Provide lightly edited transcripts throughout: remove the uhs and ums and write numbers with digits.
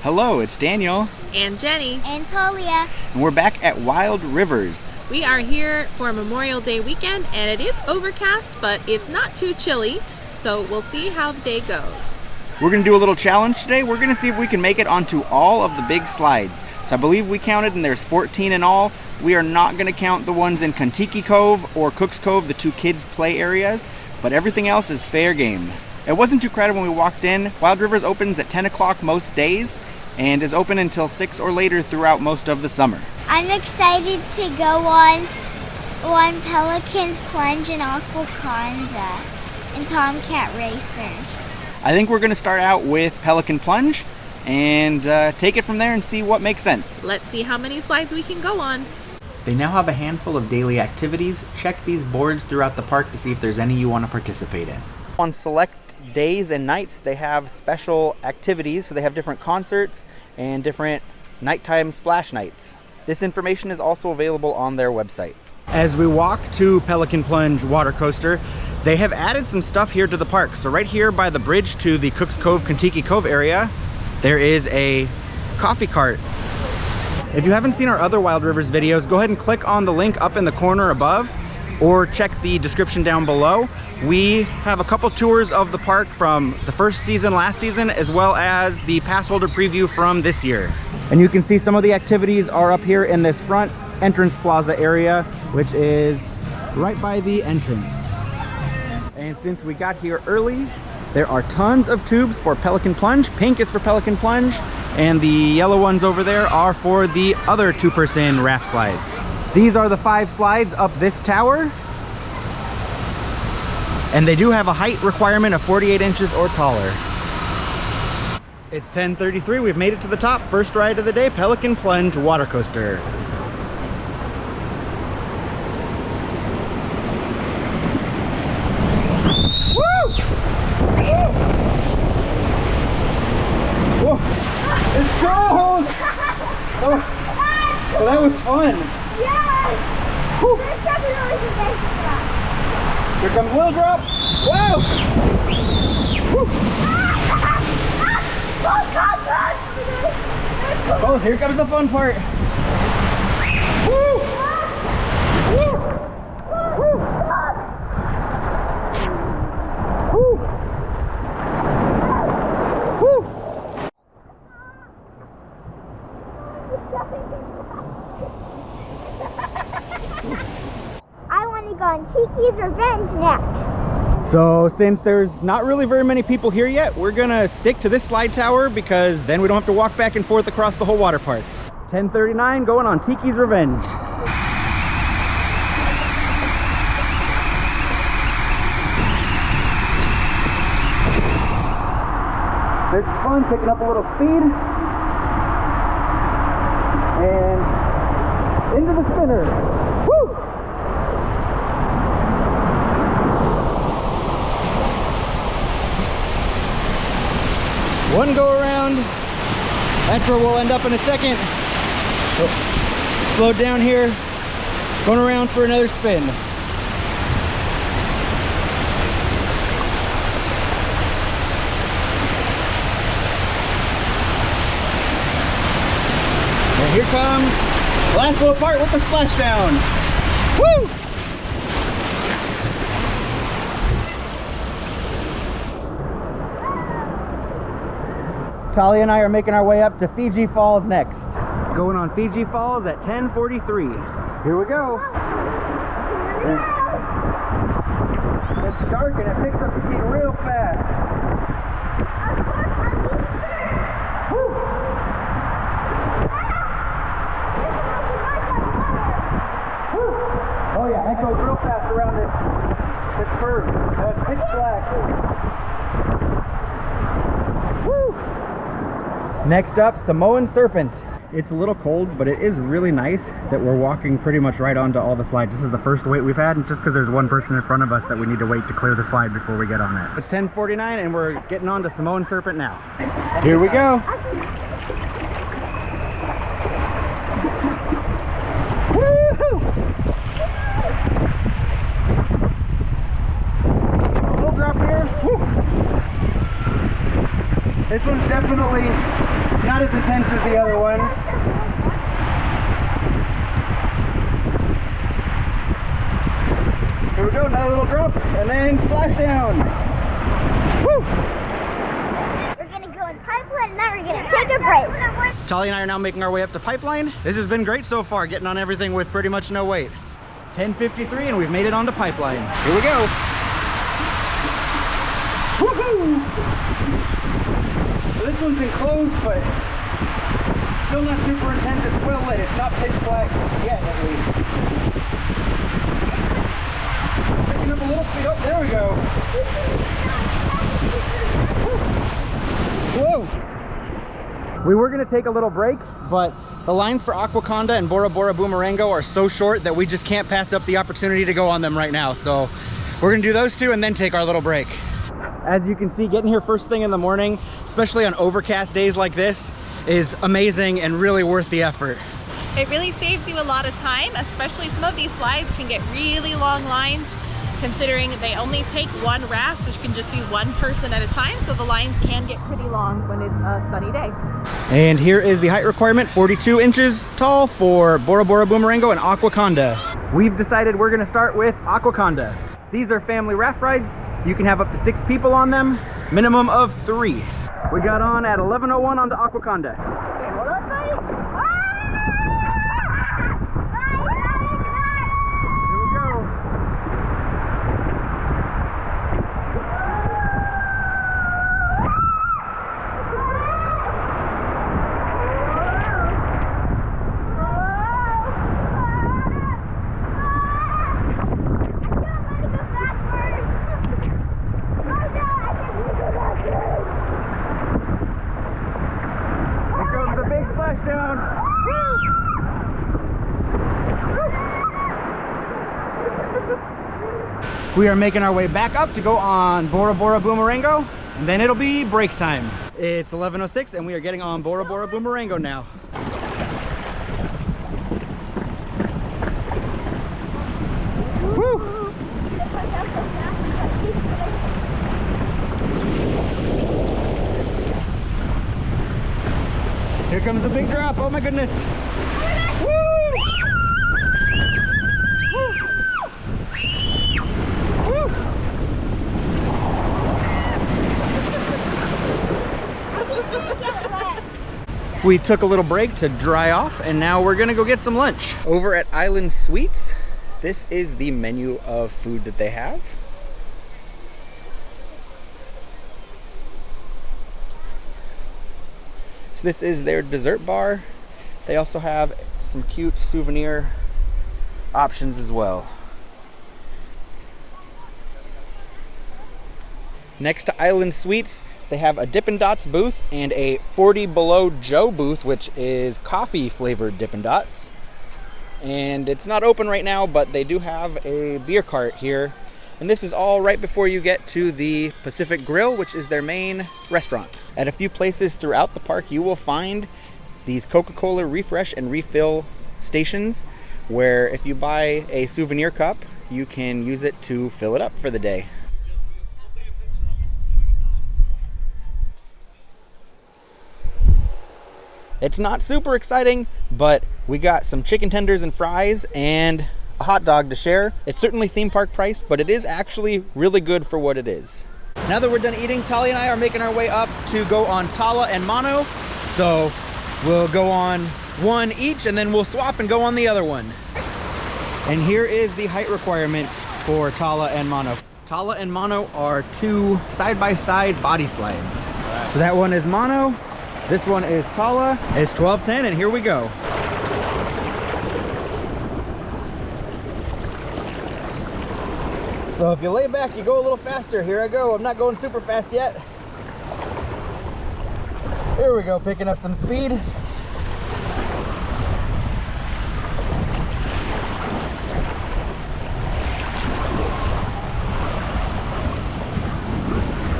Hello, it's Daniel. And Jenny. And Talia. And we're back at Wild Rivers. We are here for Memorial Day weekend, and it is overcast, but it's not too chilly, so we'll see how the day goes. We're going to do a little challenge today. We're going to see if we can make it onto all of the big slides. So I believe we counted, and there's 14 in all. We are not going to count the ones in Kontiki Cove or Cook's Cove, the two kids' play areas, but everything else is fair game. It wasn't too crowded when we walked in. Wild Rivers opens at 10 o'clock most days and is open until 6 or later throughout most of the summer. I'm excited to go on Pelican Plunge and Aquaconda and Tomcat Racers. I think we're going to start out with Pelican Plunge and take it from there and see what makes sense. Let's see how many slides we can go on. They now have a handful of daily activities. Check these boards throughout the park to see if there's any you want to participate in. On select days and nights, they have special activities, so they have different concerts and different nighttime splash nights. This information is also available on their website. As we walk to Pelican Plunge water coaster, they have added some stuff here to the park. So right here by the bridge to the Cook's Cove, Kontiki Cove area, there is a coffee cart. If you haven't seen our other Wild Rivers videos, go ahead and click on the link up in the corner above or check the description down below. We have a couple tours of the park from the first season, last season, as well as the pass holder preview from this year. And you can see some of the activities are up here in this front entrance plaza area, which is right by the entrance. And since we got here early, there are tons of tubes for Pelican Plunge. Pink is for Pelican Plunge, and the yellow ones over there are for the other two-person raft slides. These are the 5 slides up this tower, and they do have a height requirement of 48 inches or taller. It's 10:33, we've made it to the top. First ride of the day, Pelican Plunge water coaster. Woo! Whoa! It's cold! Oh, well, that was fun. Yes! Whew. There's definitely some basic stuff. Here comes Little Drop. Wow! Oh, here comes the fun part. Woo! Woo! Woo! Woo! Woo! I want to go on Tiki's Revenge next. So since there's not really very many people here yet, we're gonna stick to this slide tower because then we don't have to walk back and forth across the whole water park. 10:39, going on Tiki's Revenge. This is fun, picking up a little speed. And into the spinner. Woo! One go around, that's where we'll end up in a second. So, slow down here, going around for another spin. And here comes the last little part with the splashdown. Woo! Talia and I are making our way up to Fiji Falls next. Going on Fiji Falls at 10:43. Here we go. It's dark and it picks up speed real fast. Woo! Woo! Oh yeah, that goes real fast around this curve. That's pitch black. Woo! Next up, Samoan Serpent. It's a little cold, but it is really nice that we're walking pretty much right onto all the slides. This is the first wait we've had, and just because there's one person in front of us that we need to wait to clear the slide before we get on it. It's 10:49 and we're getting on to Samoan Serpent now. Here we go. Woo-hoo! A little drop here. Woo! This one's definitely not not as intense as the other ones. Here we go, another little drop, and then splashdown. Woo! We're gonna go in Pipeline, and then we're gonna take a break. Tali and I are now making our way up to Pipeline. This has been great so far, getting on everything with pretty much no weight. 10:53 and we've made it onto Pipeline. Here we go. Woohoo! So this one's enclosed, but still not super intense. It's well lit. It's not pitch black yet, at least. Picking up a little speed. Oh, there we go. Whoa! We were gonna take a little break, but the lines for Aquaconda and Bora Boomerango are so short that we just can't pass up the opportunity to go on them right now. So we're gonna do those two and then take our little break. As you can see, getting here first thing in the morning, especially on overcast days like this, is amazing and really worth the effort. It really saves you a lot of time, especially some of these slides can get really long lines, considering they only take one raft, which can just be one person at a time, so the lines can get pretty long when it's a sunny day. And here is the height requirement, 42 inches tall for Bora Boomerango and Aquaconda. We've decided we're gonna start with Aquaconda. These are family raft rides. You can have up to 6 people on them, minimum of 3. We got on at 11:01 onto Aquaconda. We are making our way back up to go on Bora Boomerango, and then it'll be break time. It's 11:06 and we are getting on Bora Boomerango now. Woo! Here comes the big drop, oh my goodness. We took a little break to dry off and now we're gonna go get some lunch. Over at Island Sweets, this is the menu of food that they have. So this is their dessert bar. They also have some cute souvenir options as well. Next to Island Sweets, they have a Dippin' Dots booth and a 40 Below Joe booth, which is coffee flavored Dippin' Dots. And it's not open right now, but they do have a beer cart here. And this is all right before you get to the Pacific Grill, which is their main restaurant. At a few places throughout the park, you will find these Coca-Cola refresh and refill stations, where if you buy a souvenir cup, you can use it to fill it up for the day. It's not super exciting, but we got some chicken tenders and fries and a hot dog to share. It's certainly theme park priced, but it is actually really good for what it is. Now that we're done eating, Tali and I are making our way up to go on Tala and Mano. So we'll go on one each and then we'll swap and go on the other one. And here is the height requirement for Tala and Mano. Tala and Mano are 2 side-by-side body slides. So that one is Mano. This one is Tala. It's 12:10 and here we go. So if you lay back, you go a little faster. Here I go. I'm not going super fast yet. Here we go, picking up some speed.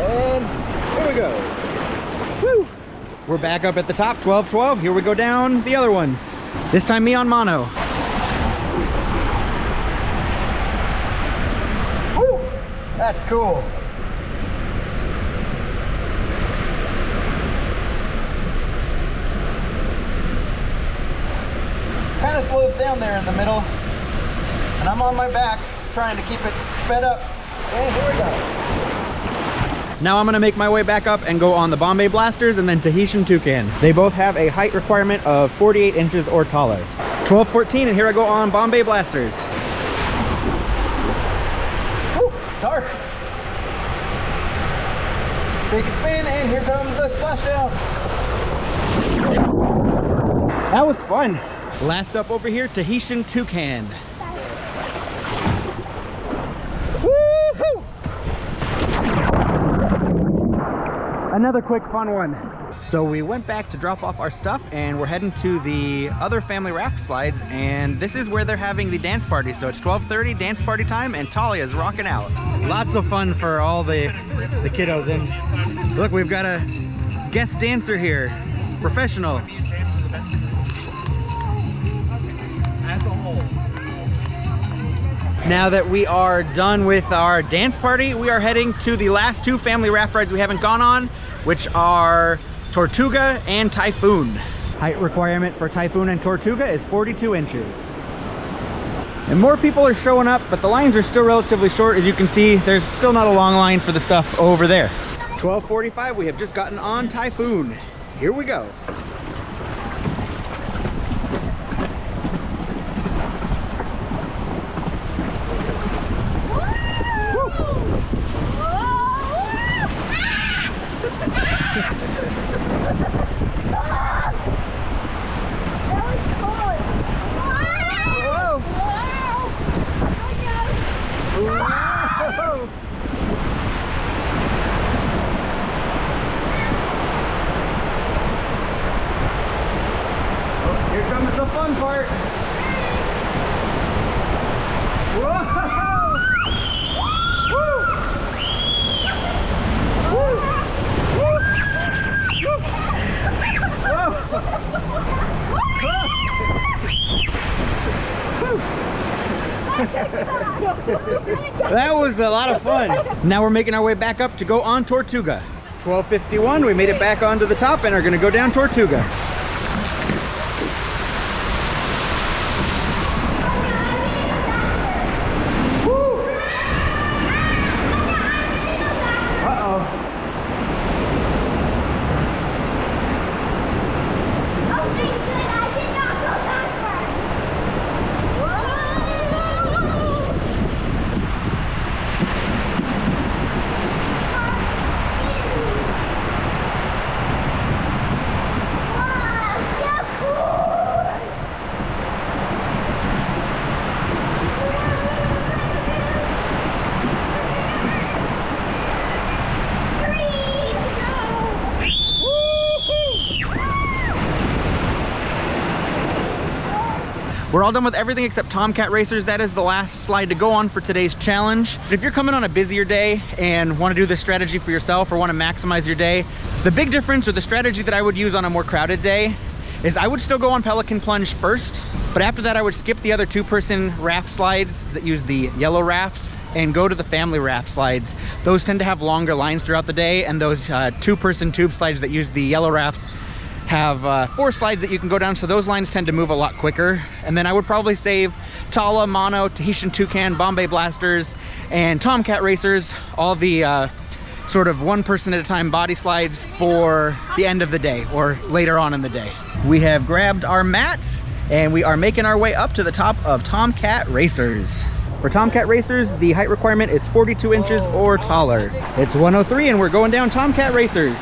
And here we go. Woo! We're back up at the top, 12:12. Here we go down the other ones. This time me on Mano. Woo! That's cool. slows down there in the middle, and I'm on my back trying to keep it sped up. And here we go. Now I'm gonna make my way back up and go on the Bombay Blasters and then Tahitian Toucan. They both have a height requirement of 48 inches or taller. 12-14, and here I go on Bombay Blasters. Woo, dark. Big spin, and here comes the splashdown. That was fun. Last up over here, Tahitian Toucan. Woohoo! Another quick fun one. So we went back to drop off our stuff and we're heading to the other family raft slides, and this is where they're having the dance party. So it's 12:30, dance party time, and Talia's rocking out. Lots of fun for all the kiddos. And look, we've got a guest dancer here, professional. Now that we are done with our dance party, we are heading to the last two family raft rides we haven't gone on, which are Tortuga and Typhoon. Height requirement for Typhoon and Tortuga is 42 inches. And more people are showing up, but the lines are still relatively short. As you can see, there's still not a long line for the stuff over there. 12:45, we have just gotten on Typhoon. Here we go. Here comes the fun part. Whoa! Woo! Woo! Woo! That was a lot of fun. Now we're making our way back up to go on Tortuga. 12:51, we made it back onto the top and are going to go down Tortuga. We're all done with everything except Tomcat Racers. That is the last slide to go on for today's challenge. If you're coming on a busier day and want to do this strategy for yourself or want to maximize your day, the big difference, or the strategy that I would use on a more crowded day, is I would still go on Pelican Plunge first, but after that I would skip the other two-person raft slides that use the yellow rafts and go to the family raft slides. Those tend to have longer lines throughout the day, and those two-person tube slides that use the yellow rafts have 4 slides that you can go down, so those lines tend to move a lot quicker. And then I would probably save Tala, Mano, Tahitian Toucan, Bombay Blasters, and Tomcat Racers, all the sort of one person at a time body slides for the end of the day or later on in the day. We have grabbed our mats and we are making our way up to the top of Tomcat Racers. For Tomcat Racers, the height requirement is 42 inches or taller. It's 103 and we're going down Tomcat Racers.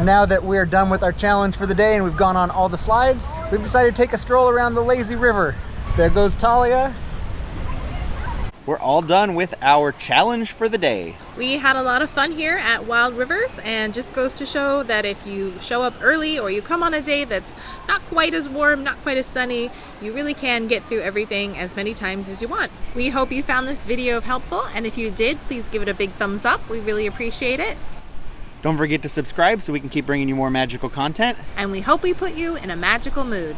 Now that we're done with our challenge for the day and we've gone on all the slides, we've decided to take a stroll around the lazy river. There goes Talia. We're all done with our challenge for the day. We had a lot of fun here at Wild Rivers, and just goes to show that if you show up early or you come on a day that's not quite as warm, not quite as sunny, you really can get through everything as many times as you want. We hope you found this video helpful, and if you did, please give it a big thumbs up. We really appreciate it. Don't forget to subscribe so we can keep bringing you more magical content. And we hope we put you in a magical mood.